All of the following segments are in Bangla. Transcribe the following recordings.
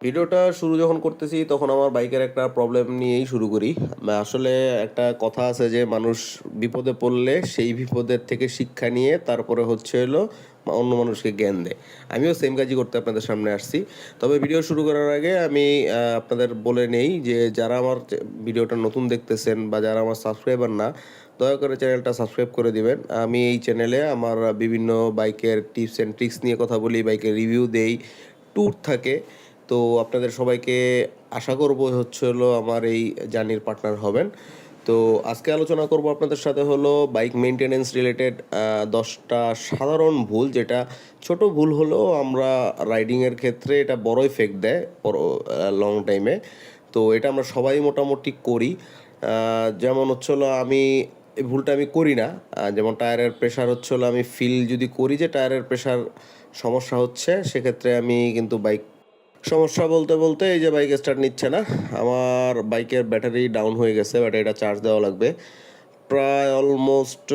ভিডিওটা শুরু যখন করতেছি তখন আমার বাইকের একটা প্রবলেম নিয়েই শুরু করি। আসলে একটা কথা আছে যে মানুষ বিপদে পড়লে সেই বিপদের থেকে শিক্ষা নিয়ে তারপরে হচ্ছে হলো অন্য মানুষকে জ্ঞান দেয়। আমিও সেম কাজই করতে আপনাদের সামনে আসছি। তবে ভিডিও শুরু করার আগে আমি আপনাদের বলে নেই যে যারা আমার ভিডিওটা নতুন দেখতেছেন বা যারা আমার সাবস্ক্রাইবার না, দয়া করে চ্যানেলটা সাবস্ক্রাইব করে দিবেন। আমি এই চ্যানেলে আমার বিভিন্ন বাইকের টিপস অ্যান্ড ট্রিক্স নিয়ে কথা বলি, বাইকের রিভিউ দেই, ট্যুর থাকে। তো আপনাদের সবাইকে আশা করব হচ্ছে হলো আমার এই জার্নির পার্টনার হবেন। তো আজকে আলোচনা করব আপনাদের সাথে হলো বাইক মেনটেনেন্স রিলেটেড 10টা সাধারণ ভুল, যেটা ছোট ভুল হলেও আমরা রাইডিংয়ের ক্ষেত্রে এটা বড় ইফেক্ট দেয় লং টাইমে। তো এটা আমরা সবাই মোটামুটি করি। যেমন হচ্ছে হলো এই ভুলটা আমি করি না। যেমন টায়ারের প্রেশার হচ্ছে হলো আমি ফিল যদি করি যে টায়ারের প্রেশার সমস্যা হচ্ছে, সেক্ষেত্রে আমি কিন্তু সমস্যা বলতে বলতে এই যে বাইক স্টার্ট নিচ্ছে না। আমার বাইকের ব্যাটারি ডাউন হয়ে গেছে, ব্যাটারিটা চার্জ দেওয়া লাগবে। প্রায় অলমোস্ট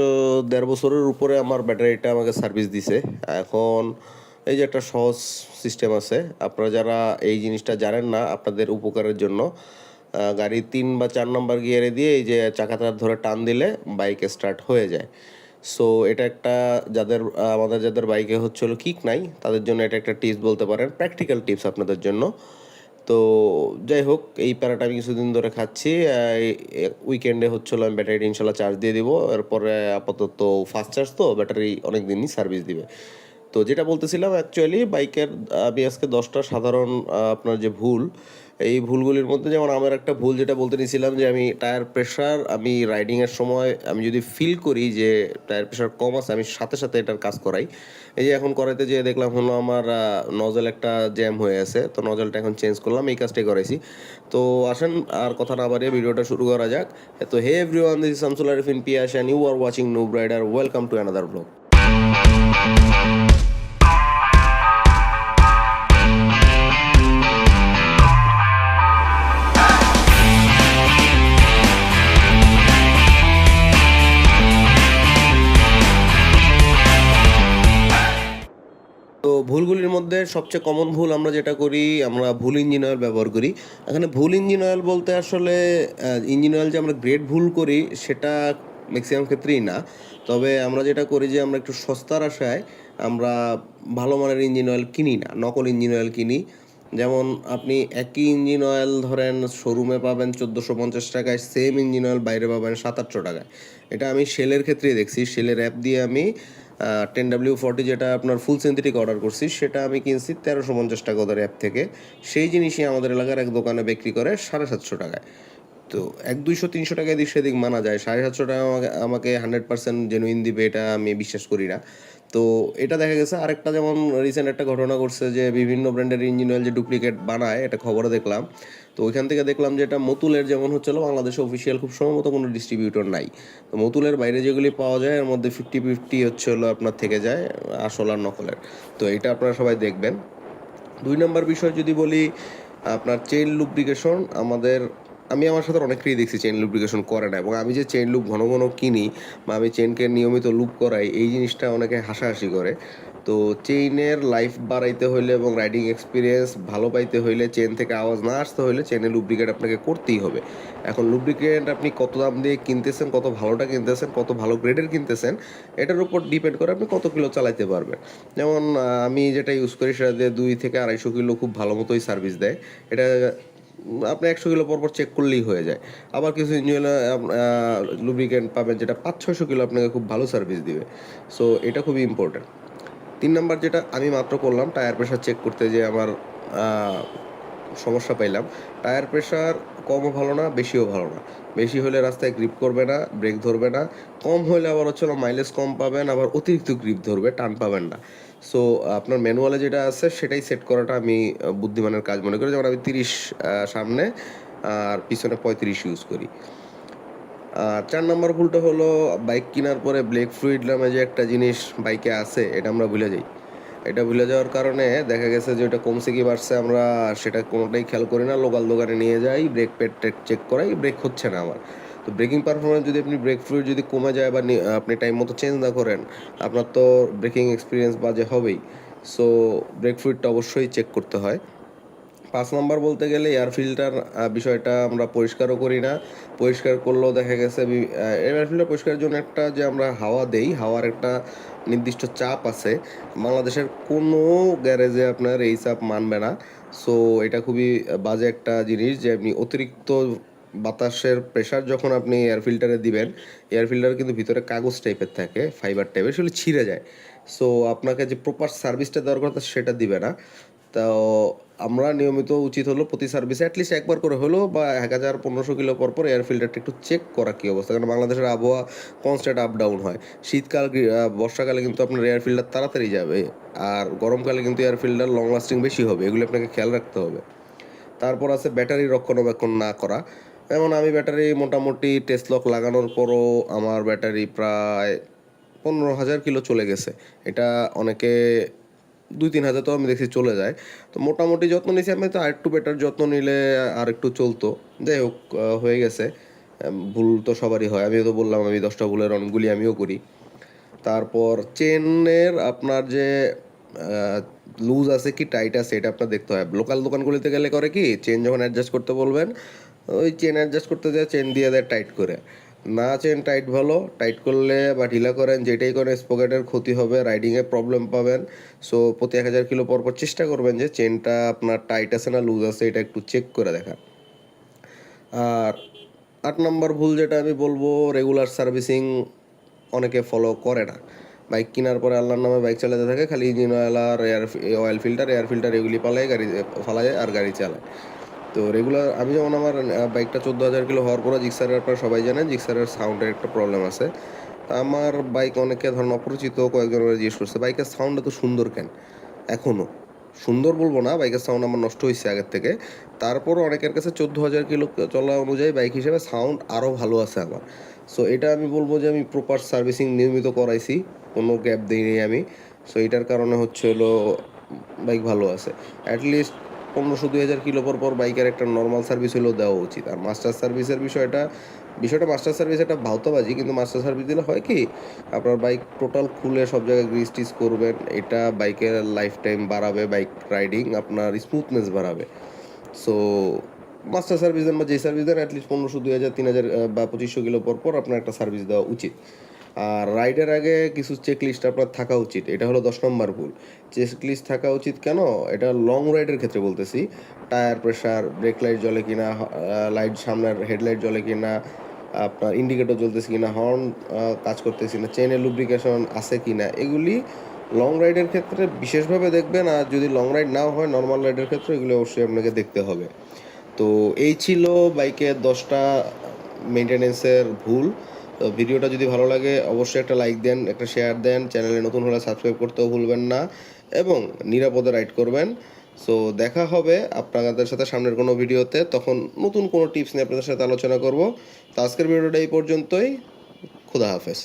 1.5 বছরের উপরে আমার ব্যাটারিটা আমাকে সার্ভিস দিছে। এখন এই যে একটা সহজ সিস্টেম আছে, আপনারা যারা এই জিনিসটা জানেন না, আপনাদের উপকারের জন্য গাড়ি 3 বা 4 নম্বর গিয়ারে দিয়ে এই যে চাকাটা ধরে টান দিলে বাইক স্টার্ট হয়ে যায়। সো এটা একটা যাদের বাইকে হচ্ছে হলো কিক নাই, তাদের জন্য এটা একটা টিপস বলতে পারেন, প্র্যাকটিক্যাল টিপস আপনাদের জন্য। তো যাই হোক, এই প্যারাটা আমি কিছুদিন ধরে খাচ্ছি। উইকেন্ডে হচ্ছিল আমি ব্যাটারিটা ইনশাল্লাহ চার্জ দিয়ে দিব। এরপরে আপাতত ফাস্ট চার্জ তো ব্যাটারি অনেক দিনই সার্ভিস দিবে। তো যেটা বলতেছিলাম, অ্যাকচুয়ালি বাইকের আমি আজকে 10টা সাধারণ আপনার যে ভুল, এই ভুলগুলির মধ্যে যেমন আমার একটা ভুল যেটা বলতে নিয়েছিলাম যে আমি টায়ার প্রেশার আমি রাইডিংয়ের সময় আমি যদি ফিল করি যে টায়ার প্রেশার কম আছে, আমি সাথে সাথে এটার কাজ করাই। এই যে এখন করাইতে যেয়ে দেখলাম হলো আমার নজল একটা জ্যাম হয়ে আছে, তো নজলটা এখন চেঞ্জ করলাম, এই কাজটাই করাইছি। তো আসেন আর কথা না বাড়িয়ে ভিডিওটা শুরু করা যাক। তো hey everyone, this is Shamsul Arifin Piyas and you are watching noob rider. Welcome to another blog. তো ভুলগুলির মধ্যে সবচেয়ে কমন ভুল আমরা যেটা করি, আমরা ভুল ইঞ্জিন অয়েল ব্যবহার করি। এখানে ভুল ইঞ্জিন অয়েল বলতে আসলে ইঞ্জিন অয়েল যে আমরা গ্রেড ভুল করি সেটা ম্যাক্সিমাম ক্ষেত্রেই না। তবে আমরা যেটা করি যে আমরা একটু সস্তার আশায় আমরা ভালো মানের ইঞ্জিন অয়েল কিনি না, নকল ইঞ্জিন অয়েল কিনি। যেমন আপনি একই ইঞ্জিন অয়েল ধরেন শোরুমে পাবেন 1450 টাকায়, সেম ইঞ্জিন অয়েল বাইরে পাবেন 700-800 টাকায়। এটা আমি শেলের ক্ষেত্রেই দেখছি। শেলের অ্যাপ দিয়ে আমি 10W40 যেটা আপনার ফুল সিনথেটিক অর্ডার করছি, সেটা আমি কিনছি 1350 টাকা ওদের অ্যাপ থেকে। সেই জিনিসই আমাদের এলাকার এক দোকানে বিক্রি করে 750 টাকায়। তো 100-200-300 টাকা এদিক সেদিক মানা যায়, 750 টাকা আমাকে আমাকে 100% জেনুইন দিবে এটা আমি বিশ্বাস করি না। তো এটা দেখা গেছে। আরেকটা যেমন রিসেন্ট একটা ঘটনা ঘটছে যে বিভিন্ন ব্র্যান্ডের ইঞ্জিন অয়েল যে ডুপ্লিকেট বানায়, এটা খবরে দেখলাম। তো ওইখান থেকে দেখলাম যে এটা মতুলের যেমন হচ্ছিল বাংলাদেশে অফিসিয়াল খুব সম্ভবত কোনো ডিস্ট্রিবিউটর নাই। তো মতুলের বাইরে যেগুলি পাওয়া যায় এর মধ্যে 50-50 হচ্ছে হলো আপনার থেকে যায় আসল আর নকলের। তো এটা আপনারা সবাই দেখবেন। 2 নম্বর বিষয় যদি বলি, আপনার চেইন লুব্রিকেশন। আমি আমার সাথে অনেকেই দেখছি চেইন লুব্রিকেশন করে না, এবং আমি যে চেইন লুপ ঘন ঘন কিনি বা আমি চেইনকে নিয়মিত লুপ করাই, এই জিনিসটা অনেকে হাসাহাসি করে। তো চেইনের লাইফ বাড়াইতে হইলে এবং রাইডিং এক্সপিরিয়েন্স ভালো পাইতে হইলে, চেইন থেকে আওয়াজ না আসতে হইলে চেইনে লুব্রিকেট আপনাকে করতেই হবে। এখন লুব্রিকেট আপনি কত দাম দিয়ে কিনতেছেন, কত ভালোটা কিনতেছেন, কত ভালো গ্রেডের কিনতেছেন, এটার উপর ডিপেন্ড করে আপনি কত কিলো চালাইতে পারবেন। যেমন আমি যেটা ইউজ করি সেটা দিয়ে 2 থেকে 250 কিলো খুব ভালো মতোই সার্ভিস দেয়। এটা আপনি 100 কিলো পর পর চেক করলেই হয়ে যায়। আবার কিছু ইঞ্জিন লুব্রিকেন্ট পাবেন যেটা 500-600 কিলো আপনাকে খুব ভালো সার্ভিস দিবে। সো এটা খুবই ইম্পর্টেন্ট। 3 নম্বর যেটা আমি মাত্র করলাম, টায়ার প্রেশার চেক করতে যে আমার সমস্যা পাইলাম। টায়ার প্রেশার কমও ভালো না, বেশিও ভালো না। বেশি হলে রাস্তায় গ্রিপ করবে না, ব্রেক ধরবে না। কম হলে আবার হচ্ছে মাইলেজ কম পাবেন, আবার অতিরিক্ত গ্রিপ ধরবে, টান পাবেন না। সো আপনার ম্যানুয়ালে যেটা আছে সেটাই সেট করাটা আমি বুদ্ধিমানের কাজ মনে করি। যেমন আমি 30 সামনে আর পিছনে 35 ইউজ করি। 4 নম্বর ভুলটা হলো, বাইক কেনার পরে ব্রেক ফ্লুইড নামে যে একটা জিনিস বাইকে আছে, এটা আমরা ভুলে যাই। এটা ভুলে যাওয়ার কারণে দেখা গেছে যে ওটা কমছে কি বাড়ছে আমরা সেটা কোনোটাই খেয়াল করি না। লোকাল দোকানে নিয়ে যাই, ব্রেক প্যাড চেক করাই, ব্রেক হচ্ছে না আমার। তো ব্রেকিং পারফরমেন্স যদি আপনি ব্রেক ফ্লুইড যদি কমে যায় বা আপনি টাইম মতো চেঞ্জ না করেন, আপনার তো ব্রেকিং এক্সপিরিয়েন্স বাজে হবেই। সো ব্রেক ফ্লুইডটা অবশ্যই চেক করতে হয়। 5 নাম্বার বলতে গেলে এয়ার ফিল্টার বিষয়টা আমরা পরিষ্কারও করি না। পরিষ্কার করলেও দেখা গেছে এয়ার ফিল্টার পরিষ্কারের জন্য একটা যে আমরা হাওয়া দেই, হাওয়ার একটা নির্দিষ্ট চাপ আছে। বাংলাদেশের কোনো গ্যারেজে আপনার এই চাপ মানবে না। সো এটা খুবই বাজে একটা জিনিস যে আপনি অতিরিক্ত বাতাসের প্রেশার যখন আপনি এয়ার ফিল্টারে দিবেন, এয়ার ফিল্টারে কিন্তু ভিতরে কাগজ টাইপের থাকে, ফাইবার টাইপের, সেগুলো ছিঁড়ে যায়। সো আপনাকে যে প্রপার সার্ভিসটা দেওয়ার কথা সেটা দিবে না। তো আমরা নিয়মিত উচিত হলো প্রতি সার্ভিসে অ্যাটলিস্ট একবার করে হলো বা 1000-1500 কিলো পর পর এয়ার ফিল্টারটা একটু চেক করা কী অবস্থা, কারণ বাংলাদেশের আবহাওয়া কনস্ট্যান্ট আপ ডাউন হয়। শীতকাল বর্ষাকালে কিন্তু আপনার এয়ার ফিল্টার তাড়াতাড়ি যাবে, আর গরমকালে কিন্তু এয়ার ফিল্টার লং লাস্টিং বেশি হবে, এগুলো আপনাকে খেয়াল রাখতে হবে। তারপর আছে ব্যাটারি রক্ষণাবেক্ষণ না করা। যেমন আমি ব্যাটারি মোটামুটি টেস্ট লক লাগানোর পরও আমার ব্যাটারি প্রায় 15,000 কিলো চলে গেছে। এটা অনেকে 2-3 হাজার তো আমি দেখছি চলে যায়। তো মোটামুটি যত্ন নিয়েছি আমি, তো আরেকটু বেটার যত্ন নিলে আর একটু চলতো। যাই হোক, হয়ে গেছে। ভুল তো সবারই হয়, আমিও তো বললাম আমি 10টা ভুলের অনেকগুলি আমিও করি। তারপর চেনের আপনার যে লুজ আছে কি টাইট আছে এটা আপনার দেখতে হয়। লোকাল দোকানগুলিতে গেলে করে কি, চেন যখন অ্যাডজাস্ট করতে বলবেন, ওই চেন অ্যাডজাস্ট করতে যায় চেন দিয়ে দেয় টাইট করে। না, চেন টাইট ভালো, টাইট করলে বা ঢিলা করেন যেটাই করেন স্পকেটের ক্ষতি হবে, রাইডিংয়ে প্রবলেম পাবেন। সো প্রতি 1000 কিলো পর পর চেষ্টা করবেন যে চেনটা আপনার টাইট আছে না লুজ আছে এটা একটু চেক করে দেখা। আর 8 নম্বর ভুল যেটা আমি বলবো, রেগুলার সার্ভিসিং অনেকে ফলো করে না। বাইক কেনার পরে আল্লাহর নামে বাইক চালাতে থাকে, খালি ইঞ্জিন অয়েল আর অয়েল ফিল্টার এগুলি পালায় গাড়ি ফালায় আর গাড়ি চালায়। তো রেগুলার আমি যেমন আমার বাইকটা 14,000 কিলো হওয়ার পরে জিক্সারের, আপনারা সবাই জানেন জিক্সারের সাউন্ডের একটা প্রবলেম আছে। তা আমার বাইক অনেকে ধরেন অপরিচিত কয়েকজনের জিজ্ঞেস করছে বাইকের সাউন্ড এত সুন্দর কেন। এখনও সুন্দর বলবো না, বাইকের সাউন্ড আমার নষ্ট হয়েছে আগের থেকে। তারপরও অনেকের কাছে 14,000 কিলো চলা অনুযায়ী বাইক হিসেবে সাউন্ড আরও ভালো আছে আমার। সো এটা আমি বলবো যে আমি প্রপার সার্ভিসিং নিয়মিত করাইছি, কোনো গ্যাপ দিইনি আমি। সো এটার কারণে হচ্ছে হলো বাইক ভালো আছে। অ্যাটলিস্ট 1500-2000 কিলো পর পর বাইকের একটা নর্মাল সার্ভিস হলেও দেওয়া উচিত। আর মাস্টার সার্ভিসের বিষয়টা মাস্টার সার্ভিস একটা ভাওতাবাজি, কিন্তু মাস্টার সার্ভিস দিলে হয় কি, আপনার বাইক টোটাল খুলে সব জায়গায় গ্রিস টিস করবেন, এটা বাইকের লাইফ টাইম বাড়াবে, বাইক রাইডিং আপনার স্মুথনেস বাড়াবে। সো মাস্টার সার্ভিস দেন বা যে সার্ভিস দেন, অ্যাটলিস্ট 1500, 2000, 3000 বা 2500 কিলো পর পর আপনার একটা সার্ভিস দেওয়া উচিত। আর রাইডের আগে কিছু চেক লিস্ট আপনার থাকা উচিত, এটা হলো 10 নম্বর ভুল। চেক লিস্ট থাকা উচিত কেন, এটা লং রাইডের ক্ষেত্রে বলতেছি। টায়ার প্রেশার, ব্রেক লাইট জ্বলে কিনা, লাইট সামনের হেডলাইট জ্বলে কিনা, আপনার ইন্ডিকেটর জ্বলতেছে কিনা, হর্ন কাজ করতেছে কিনা, চেনের লুব্রিকেশন আছে কিনা, এগুলি লং রাইডের ক্ষেত্রে বিশেষভাবে দেখবেন। আর যদি লং রাইড নাও হয়, নর্মাল রাইডের ক্ষেত্রে এগুলো অবশ্যই আপনাকে দেখতে হবে। তো এই ছিল বাইকের 10টা মেনটেনেন্সের ভুল। তো ভিডিওটা যদি ভালো লাগে অবশ্যই একটা লাইক দেন, একটা শেয়ার দেন, চ্যানেলে নতুন হলে সাবস্ক্রাইব করতেও ভুলবেন না, এবং নিরাপদে রাইড করবেন। সো দেখা হবে আপনাদের সাথে সামনের কোনো ভিডিওতে, তখন নতুন কোনো টিপস নিয়ে আপনাদের সাথে আলোচনা করব। তো আজকের ভিডিওটা এই পর্যন্তই। খুদা হাফেজ।